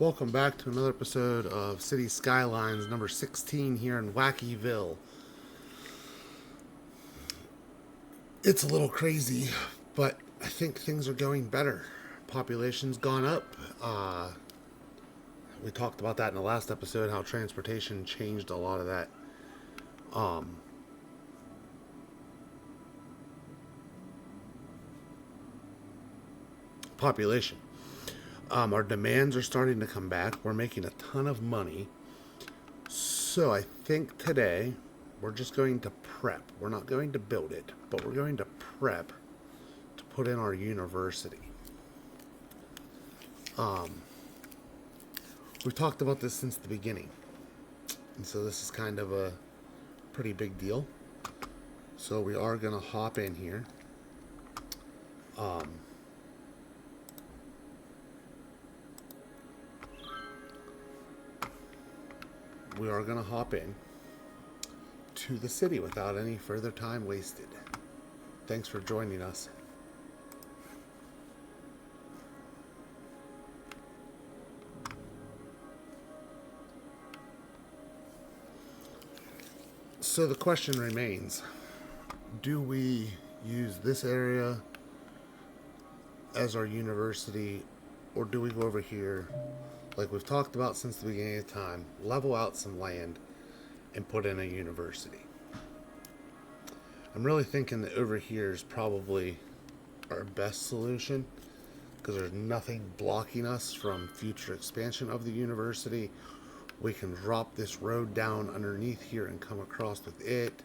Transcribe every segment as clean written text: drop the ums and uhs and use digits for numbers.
Welcome back to another episode of City Skylines number 16 here in Wakiville. It's a little crazy, but I think things are going better. Population's gone up. We talked about that in the last episode, how transportation changed a lot of that. Population. Our demands are starting to come back. We're making a ton of money. So I think today we're just going to prep. We're not going to build it, but we're going to prep to put in our university. We've talked about this since the beginning. And so this is kind of a pretty big deal. So we are going to hop in here. We are going to hop in to the city without any further time wasted. Thanks for joining us. So the question remains, do we use this area as our university, or do we go over here, like we've talked about since the beginning of time, level out some land and put in a university? I'm really thinking that over here is probably our best solution, because there's nothing blocking us from future expansion of the university. We can drop this road down underneath here and come across with it,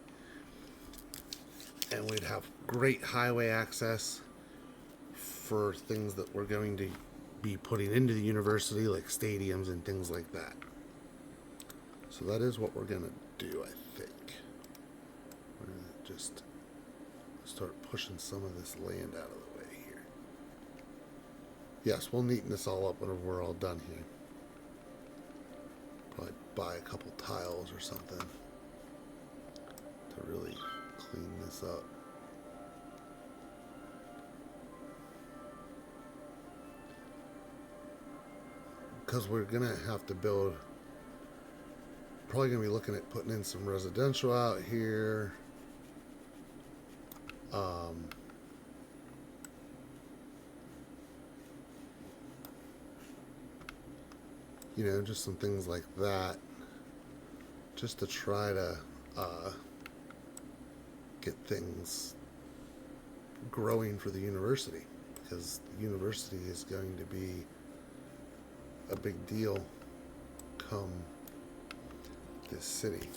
and we'd have great highway access for things that we're going to be putting into the university, like stadiums and things like that. So that is what we're going to do, I think. We're going to just start pushing some of this land out of the way here. Yes, we'll neaten this all up whenever we're all done here. Probably buy a couple tiles or something to really clean this up. Because we're going to have to build, probably going to be looking at putting in some residential out here. Just some things like that, just to try to get things growing for the university, because the university is going to be a big deal come this city.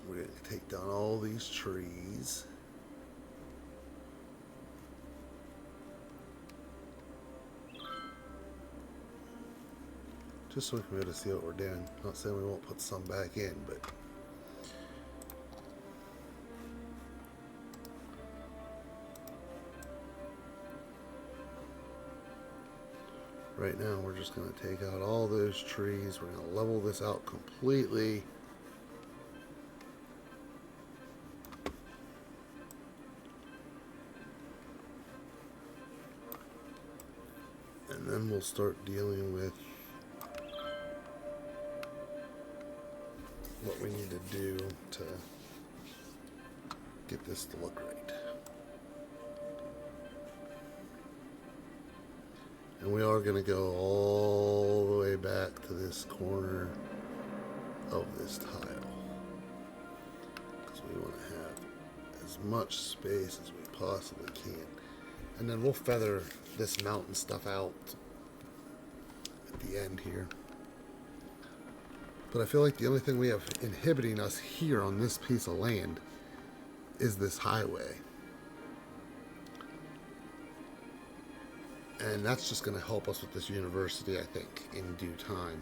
We're going to take down all these trees. Just so we can be able to see what we're doing. Not saying we won't put some back in, but right now we're just going to take out all those trees. We're going to level this out completely. And then we'll start dealing with what we need to do to get this to look right. And we are going to go all the way back to this corner of this tile, because we want to have as much space as we possibly can. And then we'll feather this mountain stuff out at the end here. But I feel like the only thing we have inhibiting us here on this piece of land is this highway. And that's just going to help us with this university, I think, in due time.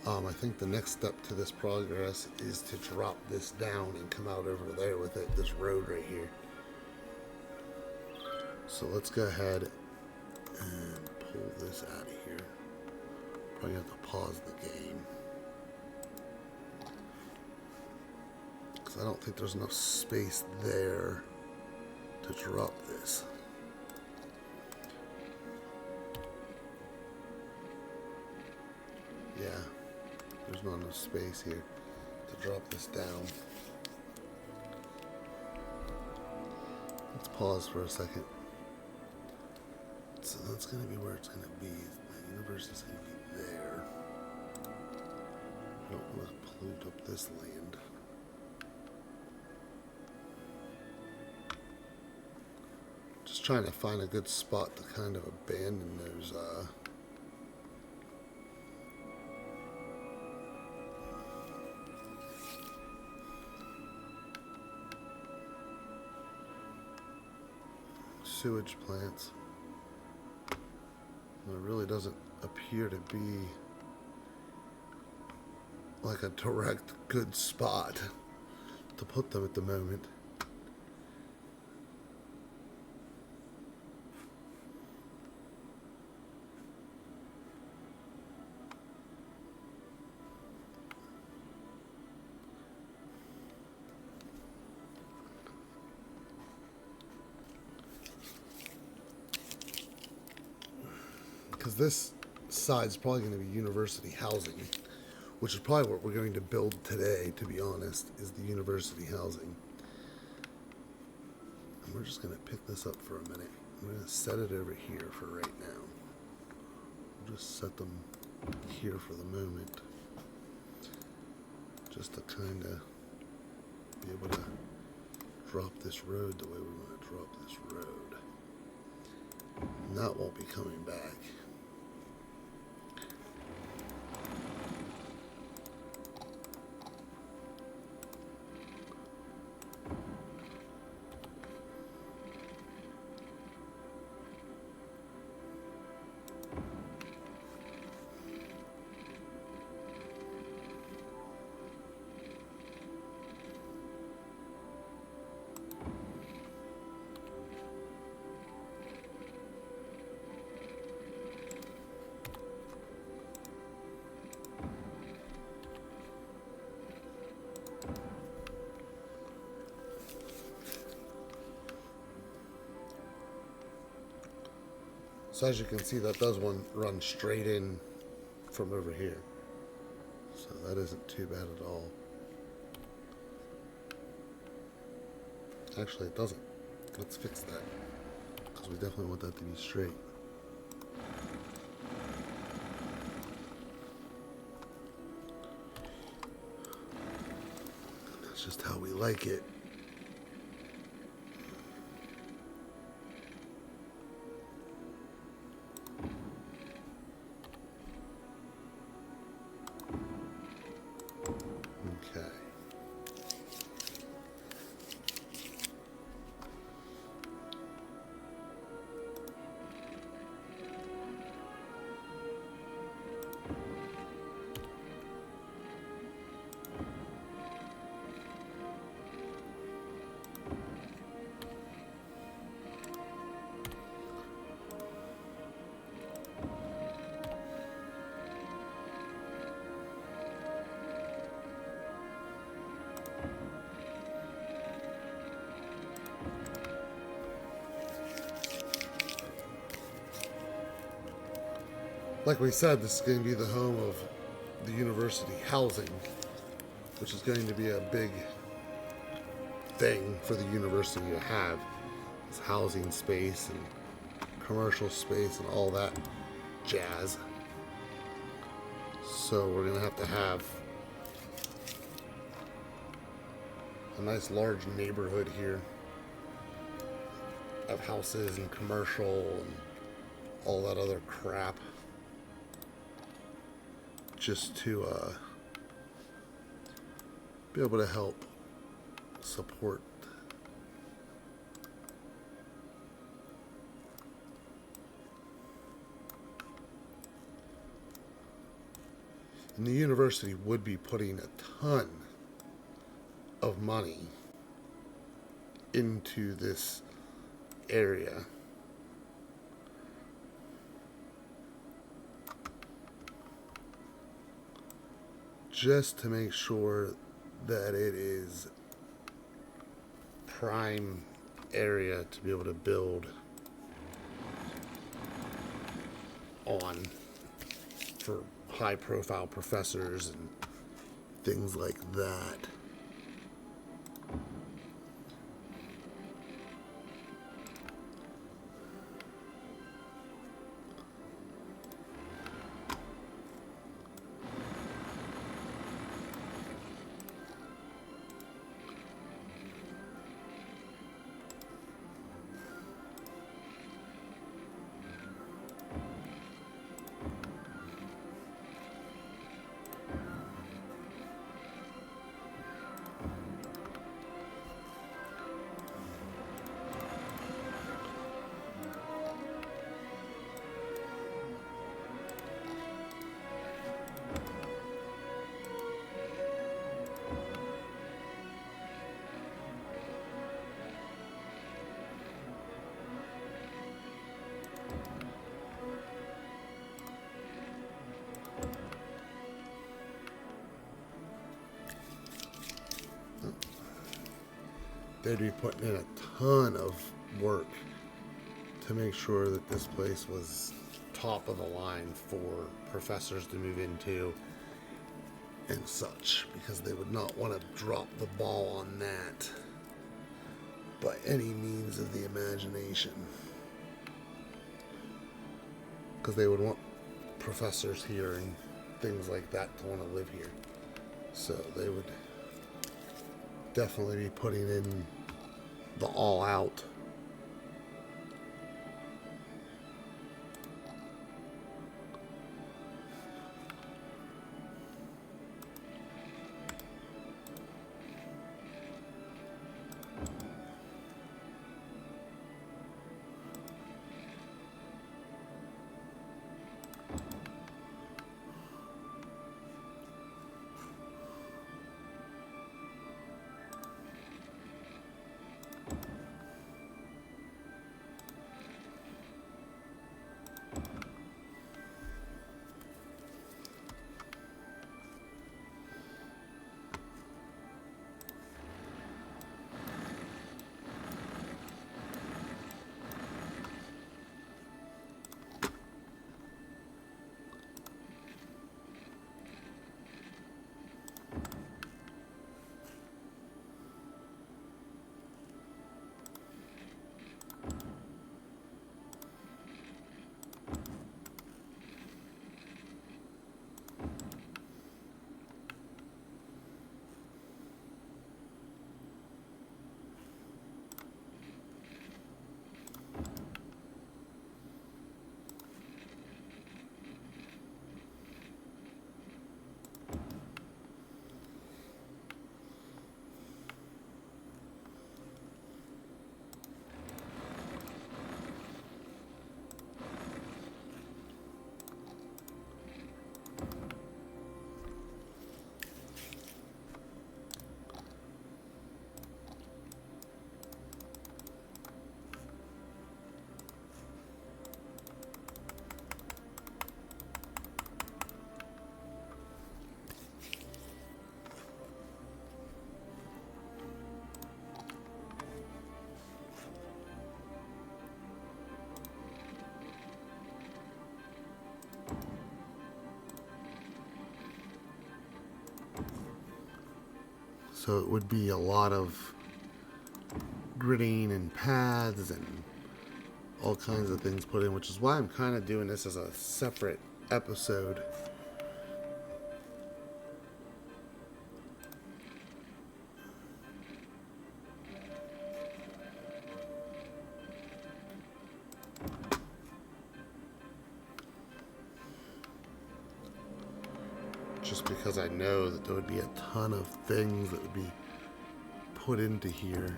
I think the next step to this progress is to drop this down and come out over there with it, this road right here. So let's go ahead and pull this out of here. Probably have to pause the game, because I don't think there's enough space there to drop this. Yeah, there's not enough space here to drop this down. Let's pause for a second. So that's going to be where it's going to be. The university's going to be there. I don't want to pollute up this land. Just trying to find a good spot to kind of abandon those sewage plants. There really doesn't appear to be like a direct good spot to put them at the moment. Because this side's probably going to be university housing, which is probably what we're going to build today, to be honest, is the university housing. And we're just going to pick this up for a minute. I'm going to set it over here for right now. We'll just set them here for the moment, just to kind of be able to drop this road the way we want to drop this road. And that won't be coming back. So as you can see, that does run straight in from over here. So that isn't too bad at all. Actually, it doesn't. Let's fix that, because we definitely want that to be straight. And that's just how we like it. Like we said, this is going to be the home of the university housing, which is going to be a big thing for the university to have. This housing space and commercial space and all that jazz. So we're going to have a nice large neighborhood here of houses and commercial and all that other crap, just to be able to help support and the university would be putting a ton of money into this area. Just to make sure that it is prime area to be able to build on for high profile professors and things like that. They'd be putting in a ton of work to make sure that this place was top of the line for professors to move into and such, because they would not want to drop the ball on that by any means of the imagination, because they would want professors here and things like that to want to live here. So they would definitely be putting in the all out. So it would be a lot of gridding and paths and all kinds of things put in, which is why I'm kind of doing this as a separate episode. Just because I know that there would be a ton of things that would be put into here.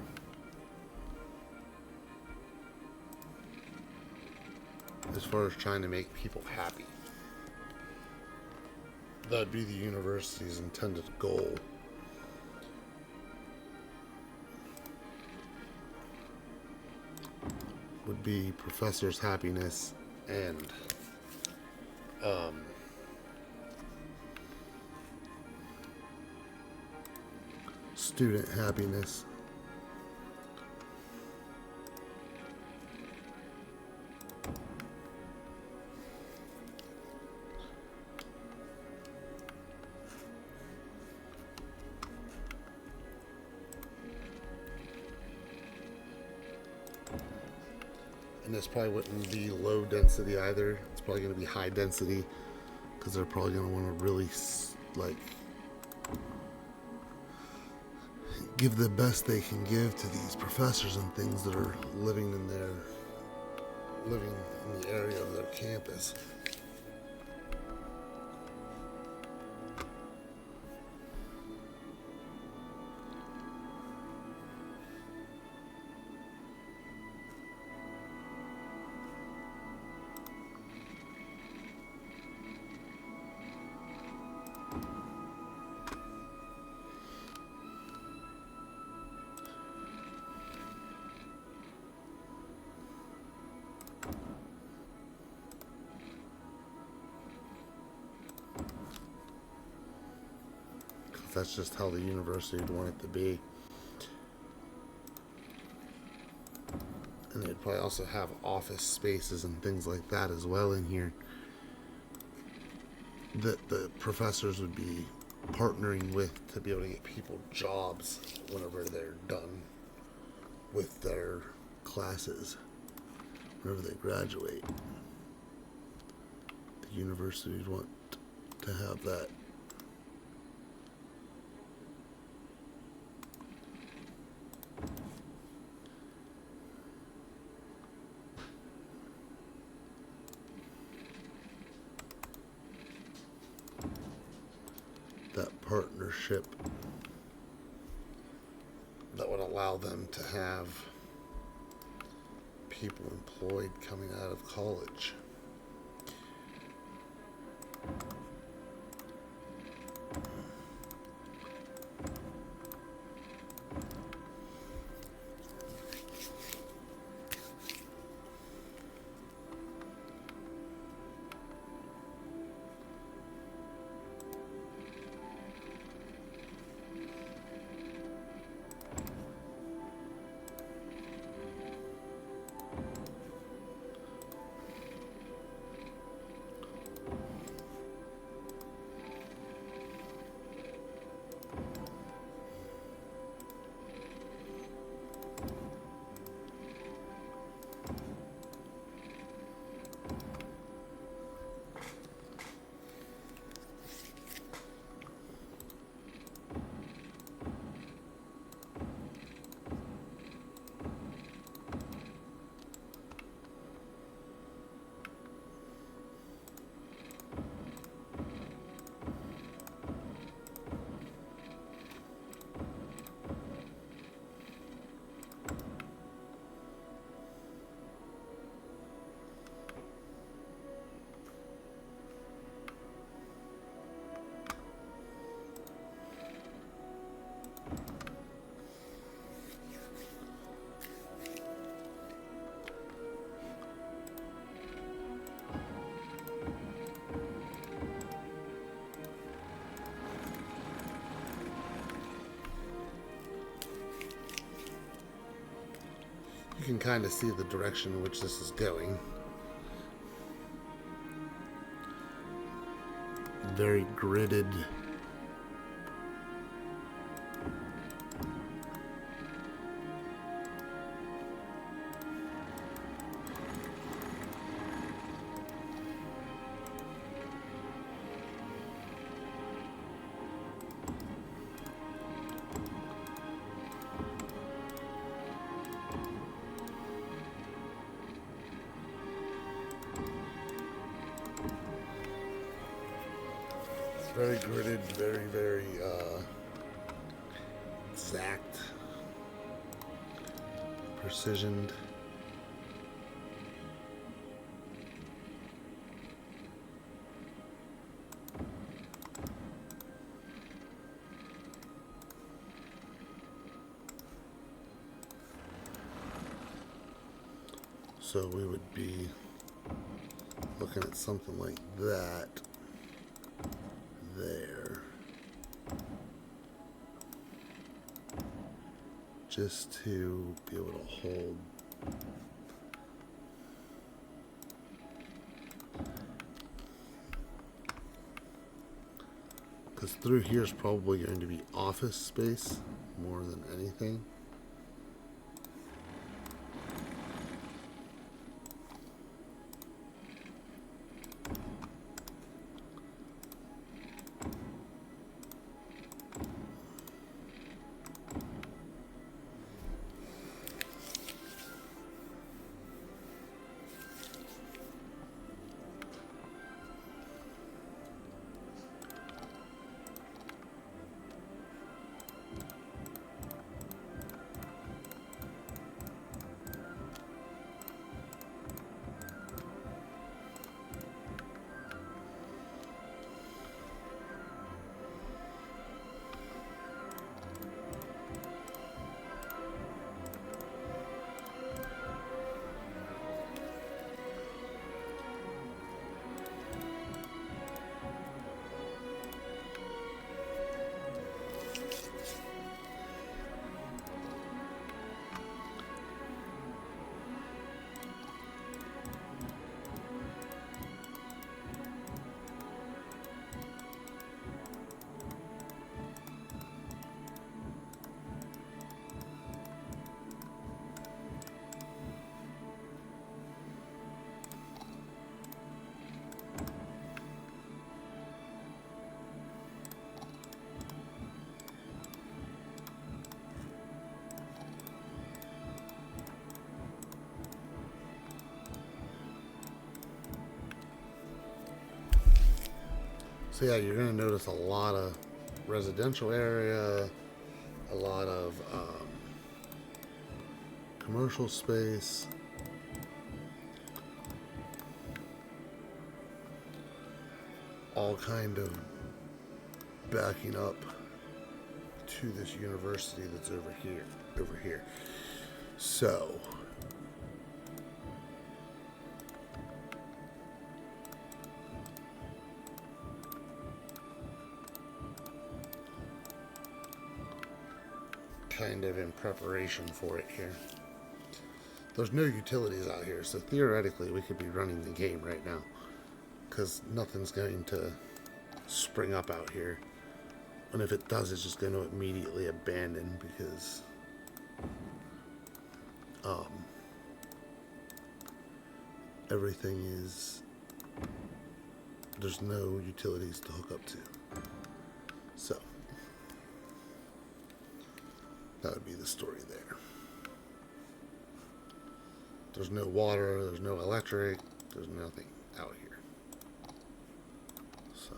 As far as trying to make people happy. That'd be the university's intended goal. Would be professors' happiness and student happiness. And this probably wouldn't be low density either. It's probably going to be high density because they're probably going to want to really like give the best they can give to these professors and things that are living in the area of their campus. That's just how the university would want it to be. And they'd probably also have office spaces and things like that as well in here that the professors would be partnering with to be able to get people jobs whenever they're done with their classes, whenever they graduate. The university would want to have that. Partnership that would allow them to have people employed coming out of college. You can kind of see the direction in which this is going. Very gridded. Very gridded, very exact, precisioned. So we would be looking at something like that there, just to be able to hold because through here is probably going to be office space more than anything. So yeah, you're going to notice a lot of residential area, a lot of commercial space, all kind of backing up to this university that's over here. So kind of in preparation for it here. There's no utilities out here, so theoretically we could be running the game right now, because nothing's going to spring up out here. And if it does, it's just going to immediately abandon, because everything is, there's no utilities to hook up to. So that would be the story there. There's no water, there's no electric, there's nothing out here. So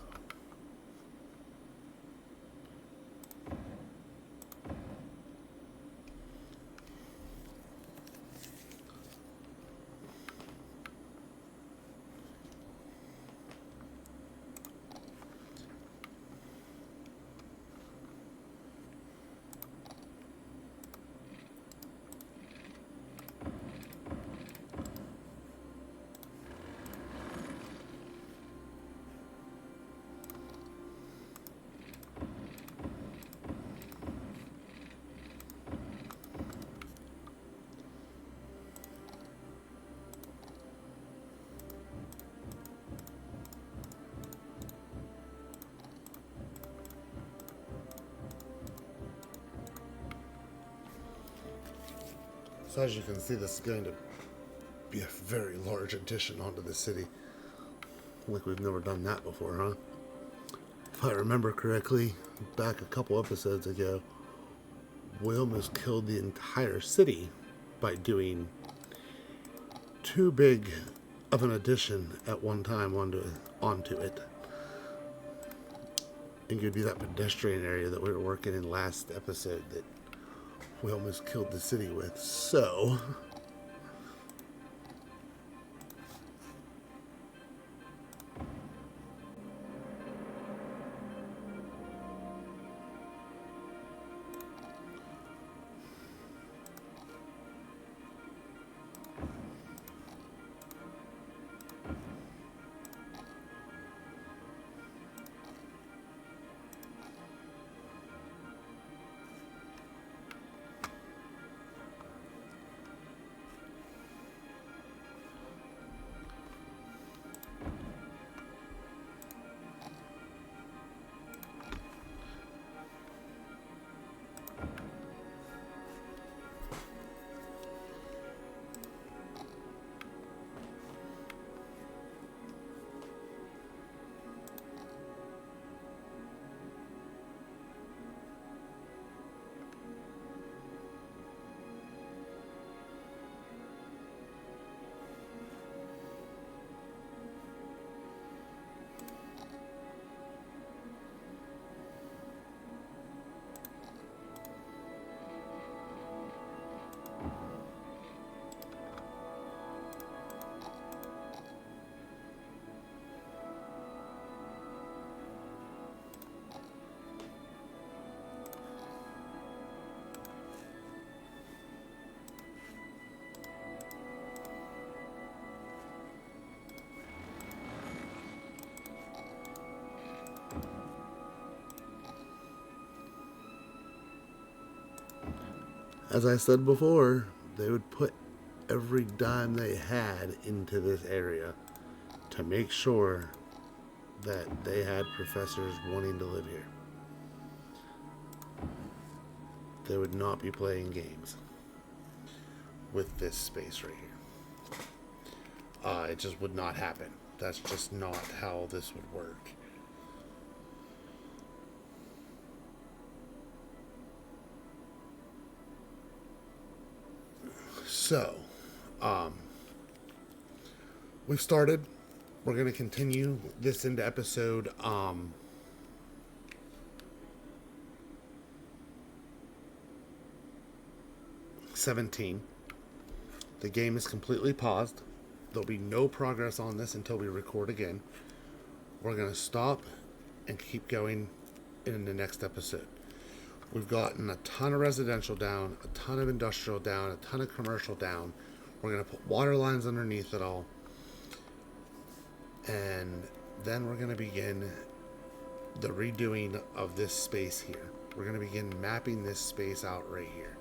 So as you can see, this is going to be a very large addition onto the city. Like we've never done that before, huh? If I remember correctly, back a couple episodes ago, we almost killed the entire city by doing too big of an addition at one time onto it. It could be that pedestrian area that we were working in last episode that we almost killed the city with. So as I said before, they would put every dime they had into this area to make sure that they had professors wanting to live here. They would not be playing games with this space right here. It just would not happen. That's just not how this would work. So, we've started. We're going to continue this into episode 17. The game is completely paused. There'll be no progress on this until we record again. We're going to stop and keep going in the next episode. We've gotten a ton of residential down, a ton of industrial down, a ton of commercial down. We're going to put water lines underneath it all. And then we're going to begin the redoing of this space here. We're going to begin mapping this space out right here.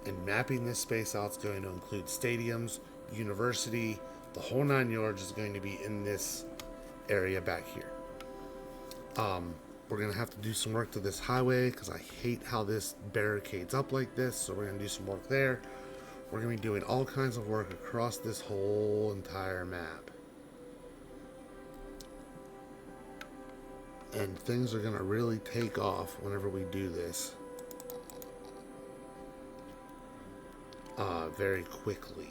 And mapping this space out is going to include stadiums, university, the whole 9 yards is going to be in this area back here. We're going to have to do some work to this highway because I hate how this barricades up like this. So we're going to do some work there. We're going to be doing all kinds of work across this whole entire map. And things are going to really take off whenever we do this. Very quickly.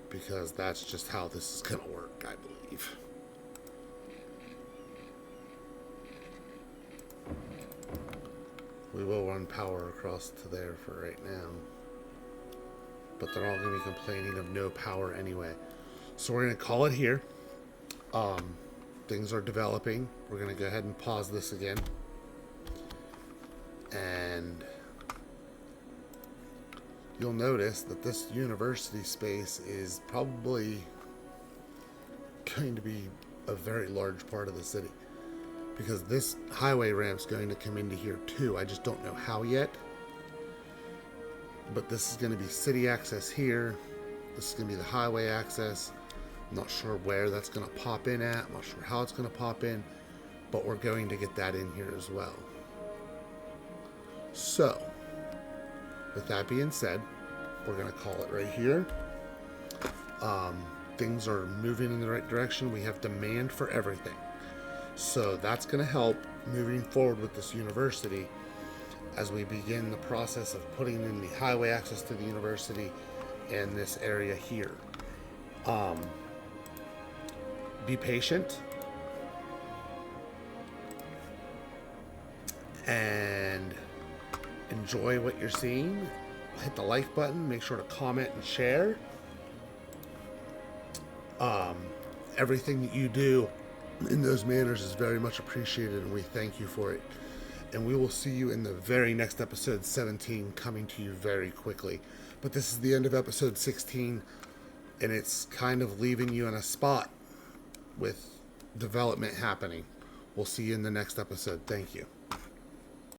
Because that's just how this is going to work, I believe. We will run power across to there for right now. But they're all going to be complaining of no power anyway. So we're going to call it here. Things are developing. We're going to go ahead and pause this again. And you'll notice that this university space is probably going to be a very large part of the city. Because this highway ramp's going to come into here too. I just don't know how yet. But this is going to be city access here. This is going to be the highway access. I'm not sure where that's going to pop in at. I'm not sure how it's going to pop in. But we're going to get that in here as well. So, with that being said, we're going to call it right here. Things are moving in the right direction. We have demand for everything. So that's going to help moving forward with this university as we begin the process of putting in the highway access to the university and this area here. Be patient and enjoy what you're seeing. Hit the like button, make sure to comment and share. Everything that you do in those manners is very much appreciated, and we thank you for it. And we will see you in the very next episode 17, coming to you very quickly. But this is the end of episode 16, and it's kind of leaving you in a spot with development happening. We'll see you in the next episode. Thank you.